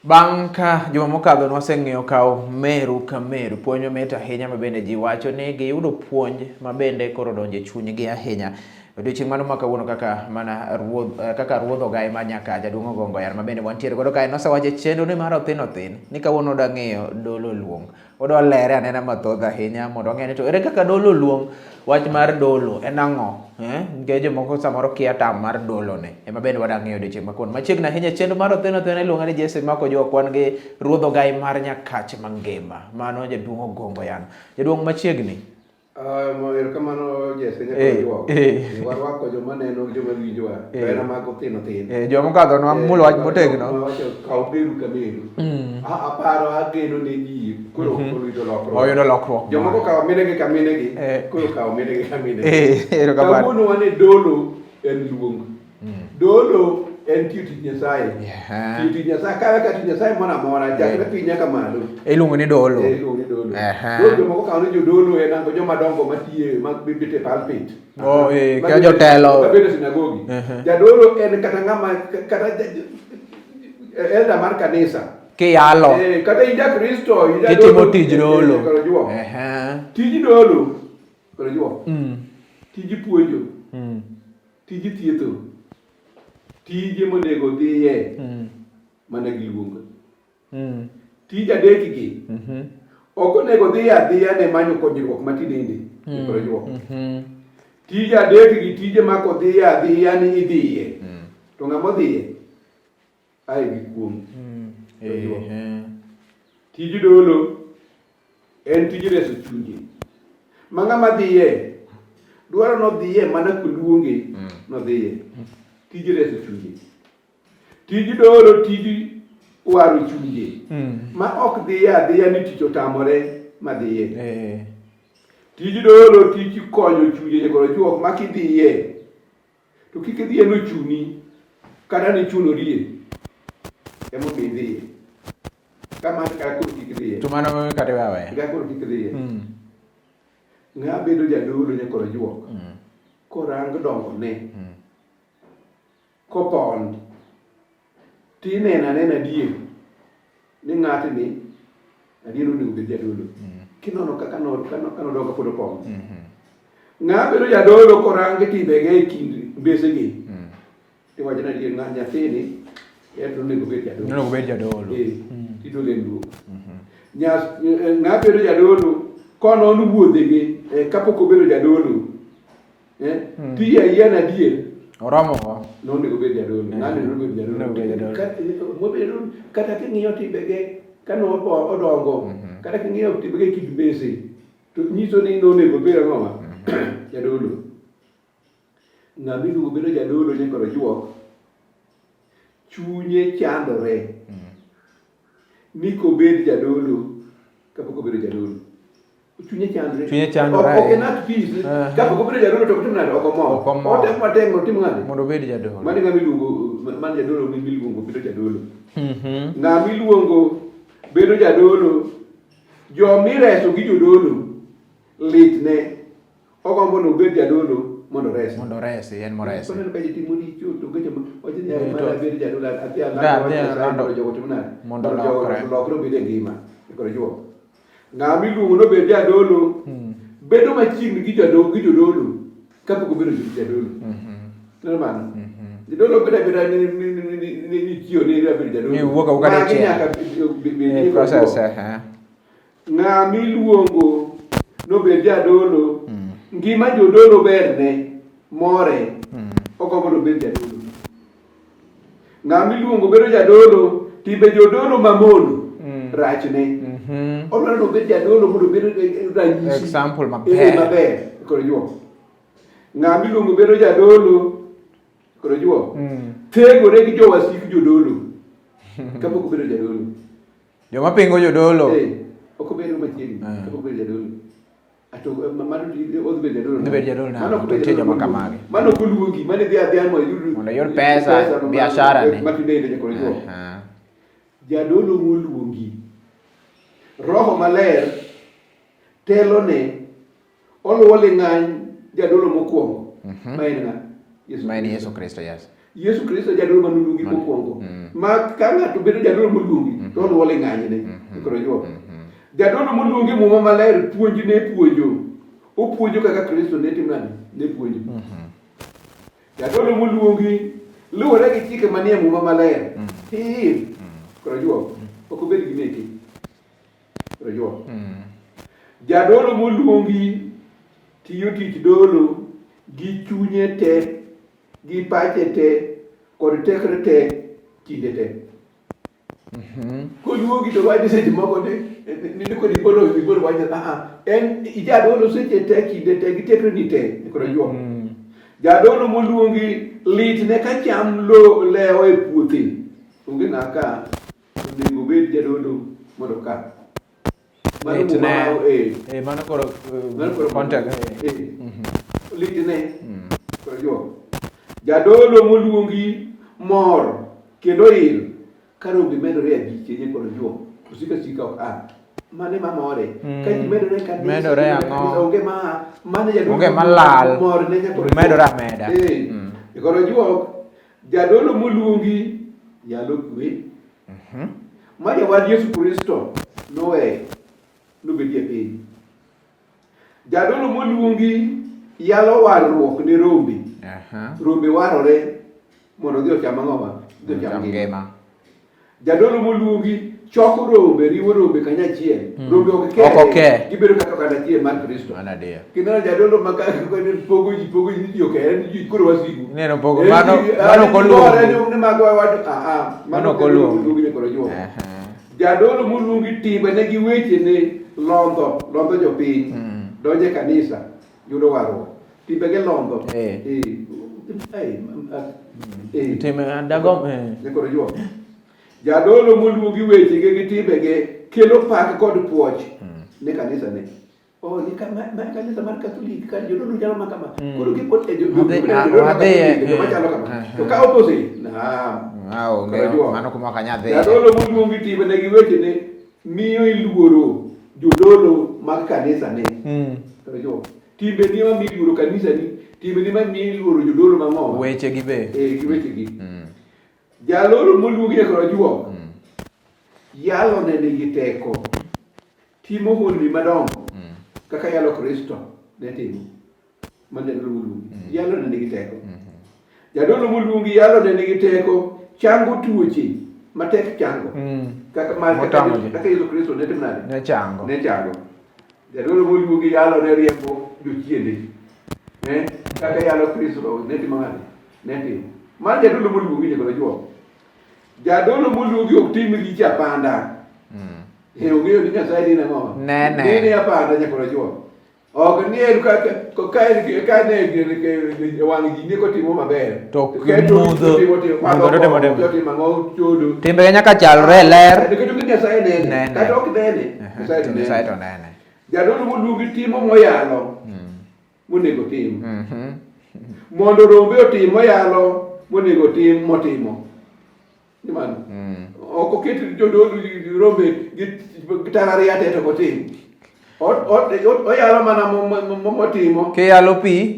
Bang' ka juma mokadho nwaseng'eyo kawo meru ka meru, puonj mit ahinya mabende ji wacho ni giyudo puonj mabende koro donjo e chunygi ahinya. Odiochieng' mano ma kawuono kaka mana ruodh ogai ma nyaka jaduong' Ogongo Yar mabende wantiere godo kae nosewacho chenro ni mar Othin Othin ni kawuono odwa ng'eyo Dolo Luong. Odwa lere anena mathoth ahinya mondo wang'e ni to ere kaka Dolo Luong, wach mar Dolo en ang'o? Nikech jomoko samoro kia tam mar Dolo ne ema bende wadwa ng'eyo odiochieng' makuon. Machiegni ahinya chenro mar Othin Othin iluongo ni Jesse Mako Jokwan gi ruodh ogai mar Nyakach mangima, mano jaduong' Ogongo Yar. Jaduong' machiegni. Erokamano Jesse nyaka warwako joma neno joma winjowa hera mag Othin Othin. Joma okadho nwa mulo wach motegno. Wacho kaw meru ka meru. Aparo ageno ne ji koro oyudo lokruok. Oyudo lokruok. Jomoko kawo minegi ka minegi koro kawo minegi ka minegi. Erokamano. Kawuono wane Dolo en luong. Dolo en tiyo tich Nyasaye. Tiyo tich Nyasaye ka tich Nyasaye moro amora chakre piny nyaka malo. Iluongo ni Dolo. Iluongo ni Dolo. Dolo jomoko kawo ni jodolo en ango jomadongo matiye mag bibite pulpit. Ka jotelo. Kabedo sinagogi. Jadolo en kata ng'ama kata elda mar kanisa. Kiyalo. Kata inja Kristo, inja Dolo. Kitimo tij Dolo. Tij Dolo. Koro juo. Tij puonjo. Tij thietho. Tije monego dhiye mana gi luongo. Tij adek gi ok onego dhiye adhiya ne manyo konyruok matinende. Tij adek gi tije mako dhiye adhiya ni idhiye. To ng'ama dhiye ai gi kuom. Tij Dolo en tij reso chunje. Ma ng'ama dhiye dwaro no dhiye mana koluonge no dhiye. Tij reso chunje. Tij Dolo tij waro chunje. Ma ok dhiye adhiya ni tich otamore ma dhiye. Tij Dolo tij konyo chunje koro chuok ma kidhiye to kik idhiye no chuni kata ni chunorie emo bi dhiye. Kama ka koro kik dhiye. To mano kata wawe. Ka koro kik dhiye. Ng'a bedo jadolo ne koro juok. Korang dongo ne. Kopon tinena nena dier ni ng'ati ni adier onego bed jadolo. Kinono kaka kanodogo pod opon. Ng'a bedo jadolo korange timbege e kind mbesegi. Iwacho ni adier nyathini en onego bed jadolo. Onego bed jadolo. Tidolo en duong'. Ng'a bedo jadolo konon wuodhege kapok obedo jadolo. Tiya yien adier. Oromo. Nonego bed jadolo. Ng'ani nonego bed jadolo. Kata king'iyo timbege kano odongo. Kata king'iyo timbege kind mbese. To nyiso ni nonego bed ang'oma. Jadolo. Ng'ama iluongo bedo jadolo nyaka juok. Chunye chandore. Ni kobed jadolo kapok obedo jadolo. Chunye chandore. Chunye chandore. Ok not peace. Kapok obedo jadolo to kutim nade ok omo. Otem matengo tim ng'ade. Mondo bed jadolo. Mane ng'ama iluongo man jadolo miluongo bedo jadolo. Ng'ama iluongo bedo jadolo jomireso gi jodolo litne ogombo no bed jadolo mondo res. Mondo res en mores. Kono ka jitimo richo to kecho oje nyaka mana bed jadolo atia jogo tim nade. Mondo lokro bed ngima. Koro juo. Ng'ama iluongo no bed jadolo bedo machiegni gi jodolo kapok obedo jadolo. Neno mano. Jadolo beda ni chiyo ni bedo jadolo. Ni wuoka ukade chiyo. Nyaka process ng'ama iluongo no bed jadolo ngima jodolo berne more ogombo no bed jadolo. Ng'ama iluongo bedo jadolo timbe jodolo mamono rachne. Odwaro no bed jadolo mondo bedo ranyisi. Example maber. Koro juo. Ng'ama iluongo bedo jadolo koro juo. Tegore gi jowasik jodolo. Kapok obedo jadolo. Joma pingo jodolo. Ok obedo machiegni. Kapok obedo jadolo. Ato mano odhi bedo jadolo. Odhi bedo jadolo na. Mano tije makamagi. Mano koluongi mane dhi adhian mondo yud pesa biashara ni. Matindende koro juo. Jadolo moluongi. Roho maler telone oluwo ling'any jadolo mokwongo. Ma en ng'a? Ma en Yesu Kristo, yes. Yesu Kristo jadolo manoluongi mokwongo. ma ka ng'ato bedo jadolo moluongi to oluwo ling'anyne koro jo jadolo moluongi muma maler puonj ne puonjo opuonjo kaka Kristo ne timo nani ne puonjo jadolo moluongi luwore gi chike manie muma maler koro jo ok obed gi neki koro jo jadolo moluongi tiyo tich dolo gi chunye te gi pache te kod tekre te kinde te koluongi to wadi seche moko ni kod ibolo wanya en jadolo seche te kinde te gi tekre ni te koro jo jadolo moluongi lit ne ka cham lewo e puothe onge naka onego bed jadolo mondo ka mano koro contact litne koro jo jadolo moluongi mor kendo il ka rombe medore abiche koro jo osika ok mane mamore ka ji medore kanisa onge mane jadolo malal mor ne medore ameda koro jo jadolo moluongi yalo kwe ma jawad Yesu Kristo nowe nobedie piny jadolo moluongi yalo warruok ne rombe rombe warore mondo odhi ocham ang'oma odhi ocham ngima jadolo moluongi choko rombe riwo rombe kanyachiel rombe ok ke gibedo kaka kanyachiel mar Kristo kineno jadolo pogo ji tiyo kere ni ji koro wasigu neno pogo mano koluongi mano koluongi koro jo jadolo moluongi timbe ne gi weche ne londo jopiny donje kanisa yudo warruok timbe ge londo koro jo jadolo moluongi weche ge gi timbe ge kelo pak kod puoch ne kanisa ne ni kanisa mar Katolik ka jodolo jalo makama koro gipot e machalo kama to ka opposite mano kuma kanyadhi jadolo moluongi timbe ne gi weche ne miyo iluoro jodolo mag kanisa ne koro jo timbe ni ma miyo kanisa ni timbe ni ma miyo iluoro jodolo mang'oma weche gi be gi weche gi jadolo moluongi koro jo yalo ne nigi teko timo honni madongo kaka yalo Kristo ne timo man jadolo moluongi yalo ne nigi teko jadolo moluongi yalo ne nigi teko chango tuoche matek chango kaka Yesu Kristo ne timo nade ne chango jadolo moluongi yalo ne riembo jochiende kaka yalo Kristo ne timo nade ne timo man jadolo moluongi ne koro jo jadolo moluongi ok tim richo apanda ong'eyo ni Nyasaye ni ang'o ni apanda nyakoro jo ok ni en ka ne wang' ji ne kotimo maber to mudho timbe nyaka chalre ler Nyasaye nene kata ok nene Nyasaye to nene jadolo moluongi timo moyalo monego tim mondo rombe otim moyalo monego tim motimo nimano ok oket jodolo rombe gi tarariya te to kotim oyalo mana motimo kiyalo pi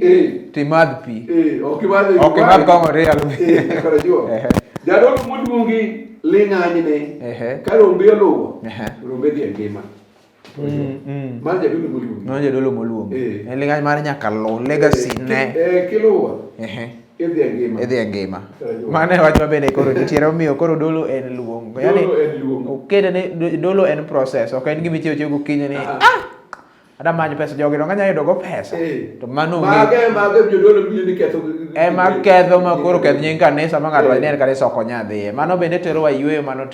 timadh pi ok imadh kong'o riyalo pi jadolo moluongi ling'anyne ka rombe oluwo rombe dhi e ngima mar jadolo moluongi en ling'any mar nyaka lu legacy ne kiluwo idhi e ngima mano e wach mabende koro nitiere omiyo koro dolo en luong yani okete ni dolo en process ok en gimichiewo chieo gokinyi ni ada manyo pesa jogi dong anya yudo go pesa to mano mage jodolo biro ni ketho ema ketho ma koro ketho nying kanisa ma ng'ato ne kanisa ok onya dhiye mano bende tero wa yweyo mano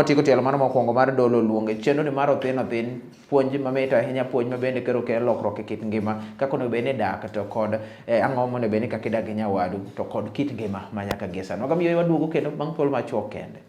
tiko tielo mano mokwongo mar dolo luonge chenro ni mar othin puonj mamit ahinya puonj ma bende kero kelo lokruok e kit ngima kaka onego bed ni dak to kod ang'o monego bed ni kaka idak gi nyawadu to kod kit ngima ma nyaka gie sano gamiyo waduogo kendo bang' thuolo machuok kende.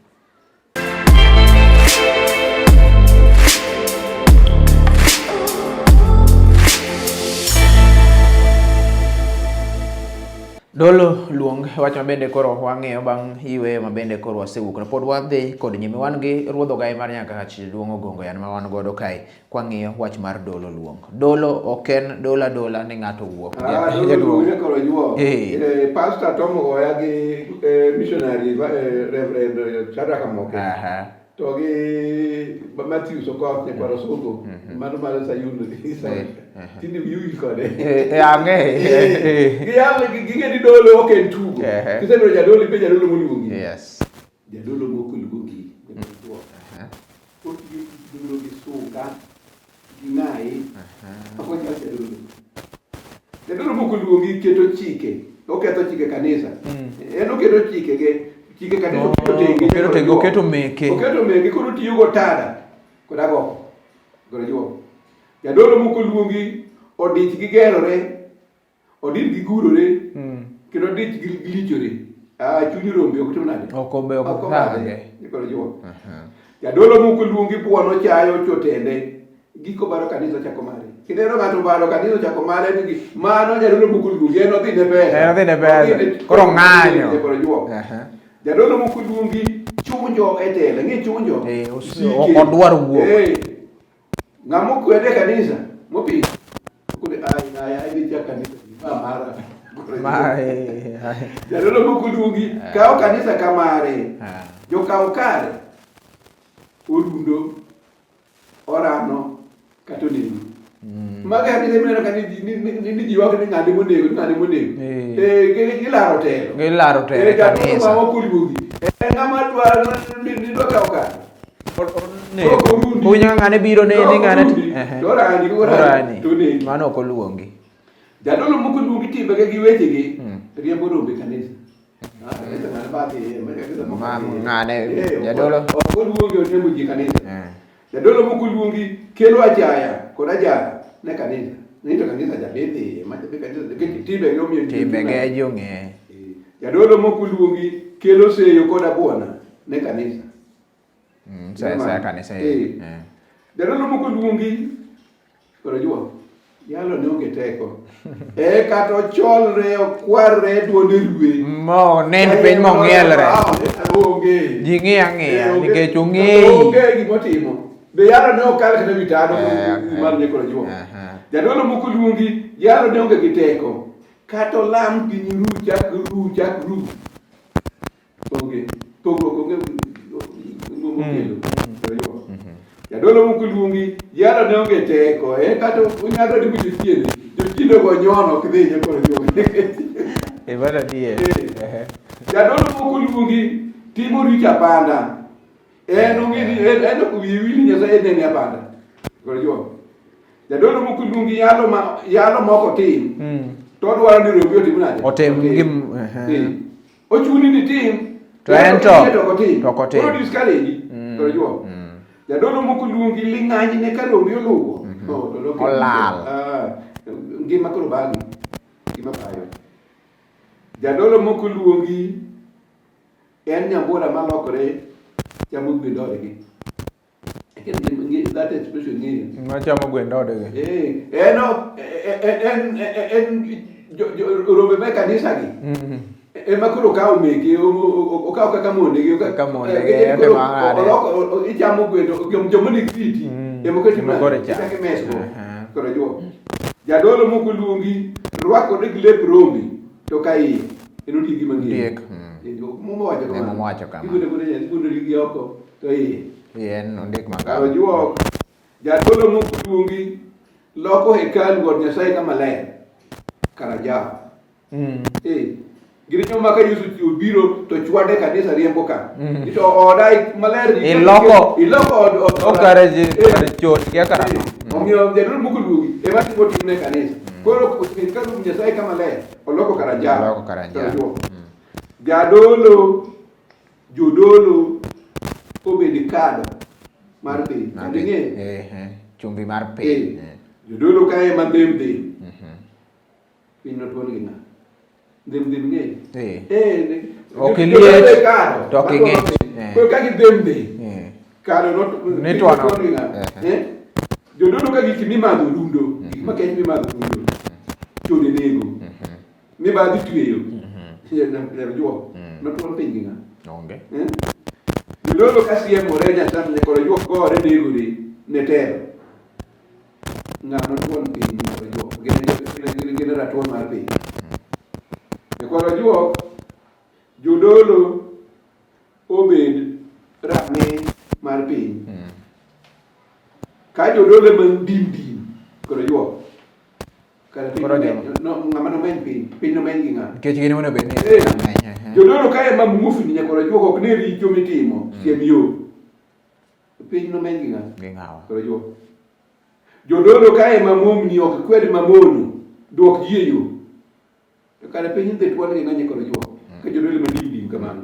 Dolo luong wach mabende koro wang'eyo bang' yweyo mabende koro wasewuok na pod wadhi kod nyime wan gi ruodho gai mar nyaka kach Luong Ogongo yan ma wan godo kae kwang'iyo wach mar Dolo luong. Dolo oken dola ni ng'ato wuok. Dolo ne koro juo. Pastor Tom Goya gi missionary Reverend Shadrack Moke. To gi Matthew Sokoth ne koro sogo. Mano mar Sayun tindi viu kode. Ang'e. Gige di Dolo oken tugo. Kisebiro jadolo pe jadolo moluongi. Yes. Jadolo moko luongi. Dolo gi suka gi ngai. Ako jadolo moko luongi keto chike. Oketho chike kanisa. En oketo chike ge chike kanisa oketo meke. Oketo meke koro tiyo go tada. Kodago. Gorejo. Jadolo moko luongi odich gi gerore. Odin gi gurore. Kendo odich gi lichore. Chunyi rombe ok tim nade. Okobe ok thage. Gorejo. Jadolo moko luongi buono chayo chotende. Giko baro kanisa chako mare. Kidero ng'ato baro kanisa chako mare ni mano jadolo moko luongi en odhi ne pesa. Koro ng'anyo. Jadolo moko luongi chunjo e tele. Ng'i chunjo. Odwar wuok. Ng'amo kwede kanisa mopi. Kude ai ni chaka kanisa mara. Jadolo moko luongi kao kanisa kamare. Jo kao kare. Orundo orano katonini. Maga kanisa mena kanisa ni jiwa ni ng'ade monego. Gilaro telo. Kanisa. Ng'amo kuluongi. Ng'ama dwaro ni do kao kare. Punya ngane biro ne ngane Dorani mano ko luongi. Jadolo moko luongi timbe gi weche gi riembo rombe kanisa. Ngane jadolo ko luongi riembo ji kanisa. Jadolo moko luongi kelo ajaya kod ajara ne kanisa. Nito kanisa jabedhi kanisa timbe gi omiyo timbe gi jonge. Jadolo moko luongi kelo seyo kod abuona ne kanisa. Saya kanisa. Jadolo moko luongi koro juo. Yalo ne onge teko. Kato cholre okwarre duonde rue. Mo nen piny mong'ielre. Onge. Ji ng'iya nikech ong'eyi. Onge gimotimo. Be yalo ne okal kata vitano mar ne koro juo. Jadolo moko luongi yalo ne onge gi teko. Kato lam piny ruchak. Onge. Pogruok onge. Jadolo moko luongi yalo ne onge teko kato unyalo di buche tiene jochindo go nyono kidhi koro e bana die. Jadolo moko luongi timo richa panda en ko wiwili Nyasaye ne apanda koro jo. Jadolo moko luongi yalo moko tim to dwaro ni rombe otim nade otem gim ochuni ni tim to en to kotim koro discourage koro jo. Jadolo moko luongi ling'any ne ka rombe oluwo. Olal. Ngima koro bagi. Ngima payo. Jadolo moko luongi en nyambura malokore chamo gwendodgi. That expression ni. Ma chamo gwendodgi. Rombe me kanisa gi. Ema koro kawo meke okawo kaka monde gi ichamo gwendo jomo ni kiti ema koro chake mesgo koro jo. Jadolo moko luongi rwako de lep rombe to kai eno digi mang'eny momo wacho kama ibundo digi oko to en ondik koro jo. Jadolo moko luongi loko hekalu od Nyasaye kama ler karaja. Giricho maka Yesu Biro to chwade kanisa riembo ka. Ito odai maler iloko okareji chot ya karama. Omiyo jadolo moko luongi ema timo timne kanisa. Koro hekalu Nyasaye kama ler oloko karanja. Jodolo obedi kado mar piny. Chumbi mar piny. Jodolo kae mandem dhi. Piny notwon gi ng'a. Dem ng'e. Ok liet to ok ng'ich. Koro ka gidem dhi. Kado notwon gi ng'a. Jodolo ka gik mimadho dundo. Gik makech mimadho dundo. Chode nego. Mibadhi tweyo. juok notuon piny gi ng'a onge jodolo ka siemore nyasam koro juok gore negore ne tero ng'a notuon piny koro juok gin ratuon mar piny koro juok jodolo obed rame mar piny ka jodolo man dim koro juok ng'ama nomeny piny nomeny gi ng'a kech gini mono bed ni jodolo ka ema mufni nyakoro juok ok ne richo mitimo siem yo piny nomeny gi ng'a gi ng'awa koro juok jodolo ka ema momni ok kwed mamono duok yie yo to kare piny nde tuon gi ng'a nyakoro juok ka jodolo ma dim kamano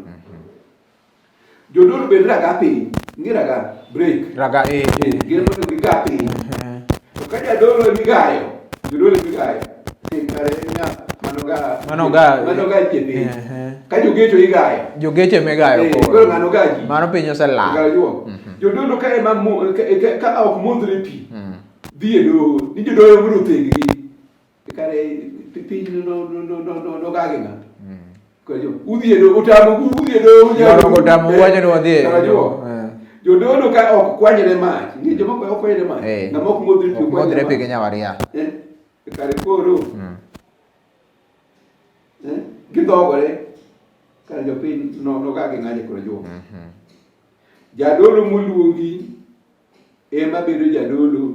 jodolo bed raga piny ngi raga break raga gin mondo giga piny to ka jadolo migayo jodolo migayo kare mano ga piny ka jogecho igayo jogeche megayo koro ng'ano gaji mano piny osela jodolo ka ema ka ok mondre pi dhi e doho ni jodoyo biro theggi kare piny no gagi ng'a udhi e doho utamo udhi e doho utamo wacho ni wadhi jodolo ka ok kwanyre mach ni joma ok kwanyre mach ng'ama ok modre pi gi nyawaria kare koro gidhogore kare jopiny nogagi ng'anye koro juok jadolo moluongi ema bedo jadolo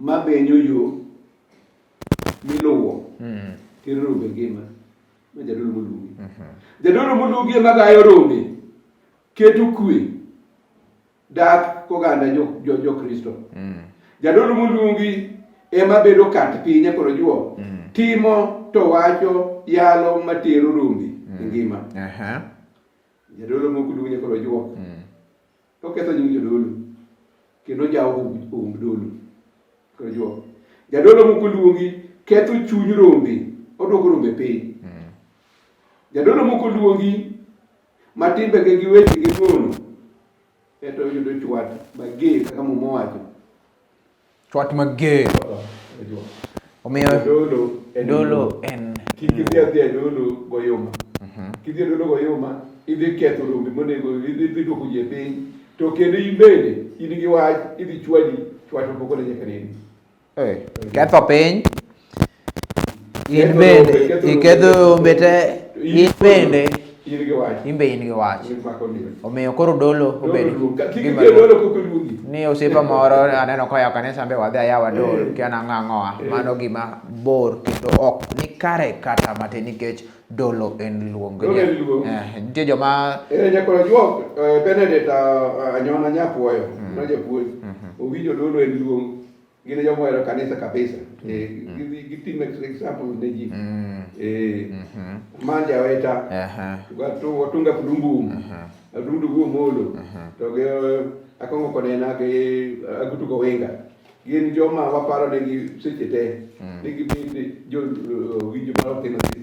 mabenyo yo miluwo kero rombe ngima ma jadolo moluongi jadolo moluongi ema gayo rombe keto kwe dak koganda jo Kristo jadolo moluongi ema bedo kat pinye koro juok timo to wacho yalo matero rombe ngima jadolo moluongi koro juok to ketho nying jodolo kendo jawo dolo koro juok jadolo moluongi ketho chuny rombe odwoko rombe piny jadolo moluongi matimbe gi weche gi mono eto yudo chwat mager kaka mumo wacho chwat mager omiyo dolo en kidhi dolo goyuma kidhi dolo goyuma idhi ketho rombe monego idhi duoko ji piny to kendo in bende in gi wach idhi chwadi chwat moko ne nyaka nini ketho piny in bende iketho rombe te in bende in gi wach omiyo koro dolo obedo ni osiepa moro aneno koyawo kanisa mbe wadhi ayawa dolo kia nang'ang'oa mano gima bor kendo ok ni kare kata matin nikech dolo en luong nitie joma nyakoro juok Benedict anyona nyapuoyo no japuonj owinjo dolo en luong gin joma ohero kanisa kabisa gitimo example ne ji man jaweta watunga kudumbum adundu guo molo to ge akongo konena ge agutugo wenga gin joma waparo negi seche te negi bende jo winjo mar Othinothin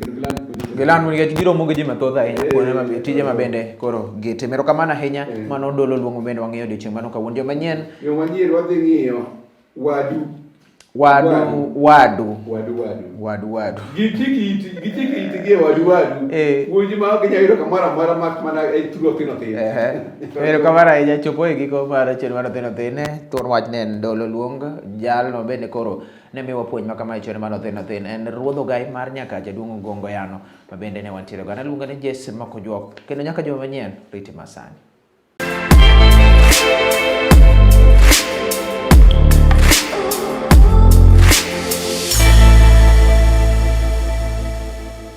gilan nikech giromo gi ji mathoth ahinya kuonde tije mabende koro gitimo erokamano ahinya mano dolo luongo bende wang'eyo odiochieng' mano kawuono jomanyien wadhi ng'iyo wadu gichiki gie wadu wuoji ma ok nyayudo kamoro amora mak mana e through Othinothin erokamano ahinya chopo e giko mar chenro mar Othinothin thuon wach ne en dolo luong jalno bende koro ne miwa puonj ma kama e chenro mar Othinothin en ruodho gai mar nyaka jaduong' Gongo Yano ma bende ne wantiere go an aluonga ni Jesse Makojuok kendo nyaka joma manyien riti masani.